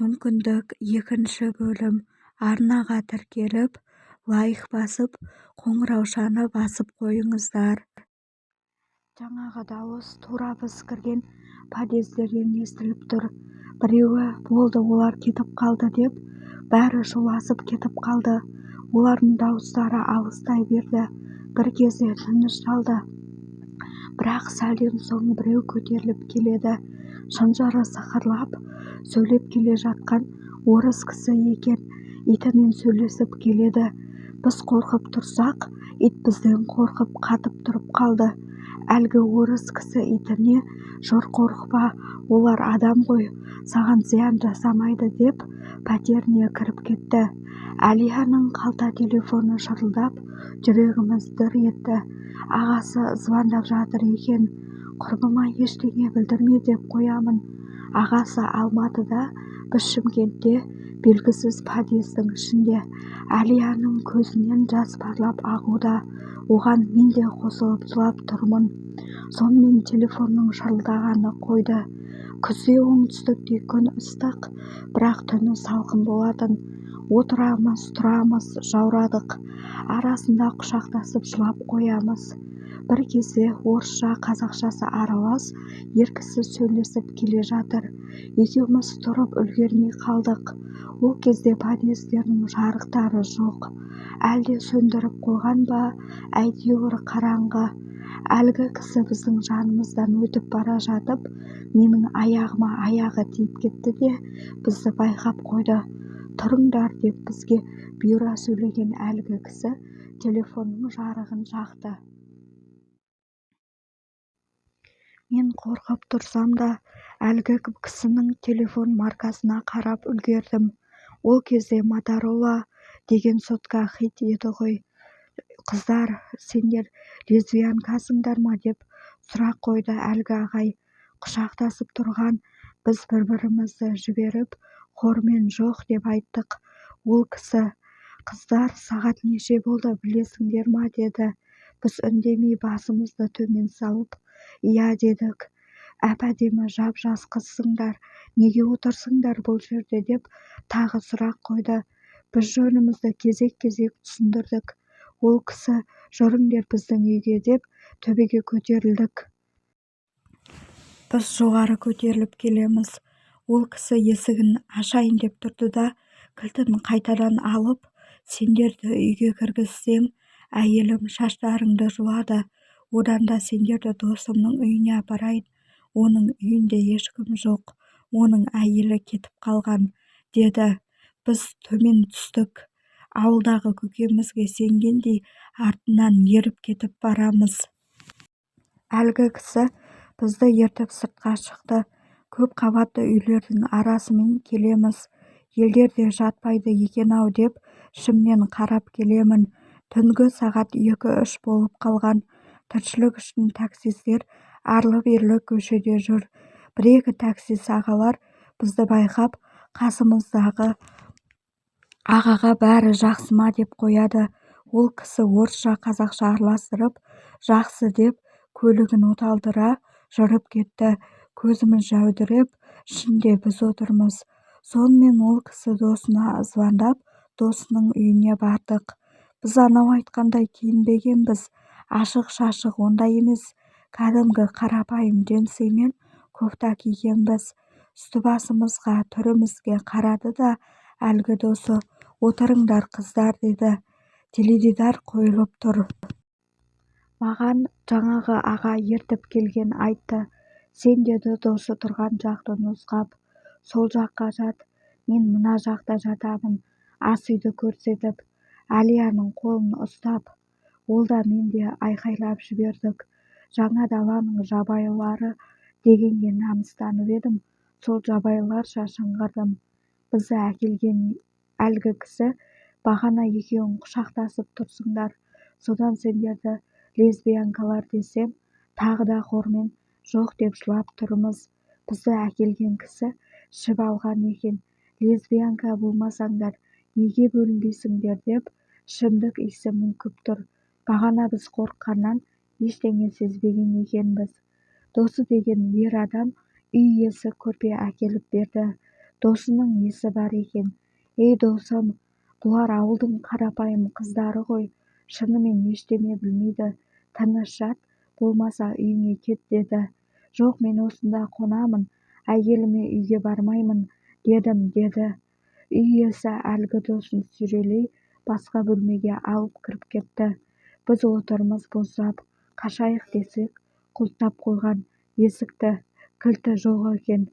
мүмкіндік. Екінші бөлім. Арнаға тіркеліп, лайк басып, қоңыраушаны басып қойыңыздар. Жаңағы дауыс тура біз кірген подъездерден естіліп тұр. Біреуі болды олар кетіп қалды деп, бәрі шуласып кетіп қалды. Олардың дауыстары алыстай берді. Bir кезде тынышталды. Бірақ сәлден соң біреу көтеріліп келеді. Шынжыры сықырлап сөйлеп келе жатқан орыс кісі екен. Итімен сөйлесіп келеді. Біз қорқып тұрсақ, ит бізден қорқып қатып тұрып қалды. Әлгі орыс кісі итіне «Жүр, қорықпа, олар адам ғой, саған зиян жасамайды» деп пәтеріне кіріп кетті. Әлияның қалта телефоны шырылдап, жүрегіміз дір етті. Ағасы звондап жатыр екен. Құрбыма ештеңе білдірме деп қоямын. Ағасы Алматыда, біз Шымкентте, белгісіз подъездің ішінде. Әлияның көзінен жас парлап ағуда. Оған мен де қосылып жылап тұрмын. Сонымен телефонның шырылдағаны қойды. Күзде оңтүстікте күн ыстық, бірақ түні салқын болатын. Отырамыз, тұрамыз, жаурадық. Арасында құшақтасып жылап қоямыз. Bir кезде орысша қазақшасы аралас, еркісіз сөйлесіп келе жатыр. Екеуміз тұрып үлгермей қалдық. Ол кезде подъездердің жарықтары жоқ. Әлде сөндіріп қойған ба, әйтеуір қараңғы. Әлгі кісі біздің жанымыздан өтіп бара жатып, менің аяғыма аяғы тиіп кетті де, бізді байқап қойды. Тұрыңдар деп бізге бұйыра сөйлеген әлгі кісі телефонның жарығын жақты. Мен қорқып тұрсам да, әлгі кісінің телефон маркасына қарап үлгердім. Ол кезде Моторола деген сотка хит еді ғой. Қыздар, сендер лесбиянкасыңдар ма деп сұрақ қойды әлгі ағай. Құшақтасып тұрған біз бір-бірімізді жіберіп, хормен жоқ деп айттық. Ол кісі, қыздар, сағат неше болды білесіңдер ма деді. Біз үндемей басымызды төмен салып, иә дедік. Әп-әдемі жап-жас қызсыңдар, неге отырсыңдар бұл жерде деп тағы сұрақ қойды. Біз жөнімізді кезек-кезек түсіндірдік. Ол кісі, жүріңдер біздің үйге деп төбеге көтерілдік. Біз жоғары көтеріліп келеміз. Ол кісі есігін ашайын деп тұрды да, кілтін қайтадан алып, сендерді үйге кіргізсем, әйелім шаштарыңды жуады. Одан да сендерді досымның үйіне апарайын. Оның үйінде ешкім жоқ. Оның әйелі кетіп қалған, деді. Біз төмен түстік. Ауылдағы көкемізге сенгендей артынан еріп кетіп барамыз. Әлгі кісі бізді ертіп сыртқа шықты. Көп қабатты үйлердің арасымен келеміз. Елдерде жатпайды екен-ау деп ішімнен қарап келемін. Түнгі сағат 2-3 болып қалған. Тіршілік үшін таксистер арлы-берлі көшеде жүр. Бір-екі таксист ағалар бізді байқап, қасымыздағы ағаға бәрі жақсы ма деп қояды. Ол кісі орысша қазақша араластырып, жақсы деп көлігін оталдыра жүріп кетті. Көзіміз жәудіреп, ішінде біз отырмыз. Сонымен ол кісі досына звондап, досының үйіне бардық. Біз анау айтқандай киінбегенбіз. Ашық-шашық ондай емес. Кәдімгі қарапайым джинсы мен кофта кигенбіз. Үсті-басымызға, түрімізге қарады да, әлгі досы, отырыңдар қыздар деді. Теледидар қойылып тұр. Маған жаңағы аға ертіп келген айтты. Сен деді досы тұрған жақты нұсқап. Сол жаққа жат, мен мына жақта жатамын. Ас үйді көрсетіп, Әлияның қолын ұстап. Ол да мен де айқайлап жібердік. Жаңа даланың жабайылары дегенге намыстанып едім. Сол жабайыларша шыңғырдым. Бізді әкелген әлгі кісі, бағана екеуің құшақтасып тұрсыңдар. Содан сендерді лесбиянкалар десем, тағы да хормен жоқ деп жылап тұрмыз. Бізді әкелген кісі ішіп алған екен. Лесбиянка болмасаңдар, неге бөлінбейсіңдер деп ішімдік иісі мүңкіп тұр. Бағана біз қорыққаннан ештеңе сезбеген екенбіз. Досы деген ер адам үй иесі көрпе әкеліп берді. досының несі бар екен? Ей досым, бұлар ауылдың қарапайым қыздары ғой, шынымен ештеме білмейді, тыныш жат, болмаса үйіңе кет деді. Жоқ, мен осында қонамын, әйеліме үйге бармаймын дедім деді. Үй иесі әлгі досын сүйрелей басқа бөлмеге алып кіріп кетті. Біз отырмыз босап, қашайық десек, құлттап қойған есікті кілті жоқ екен.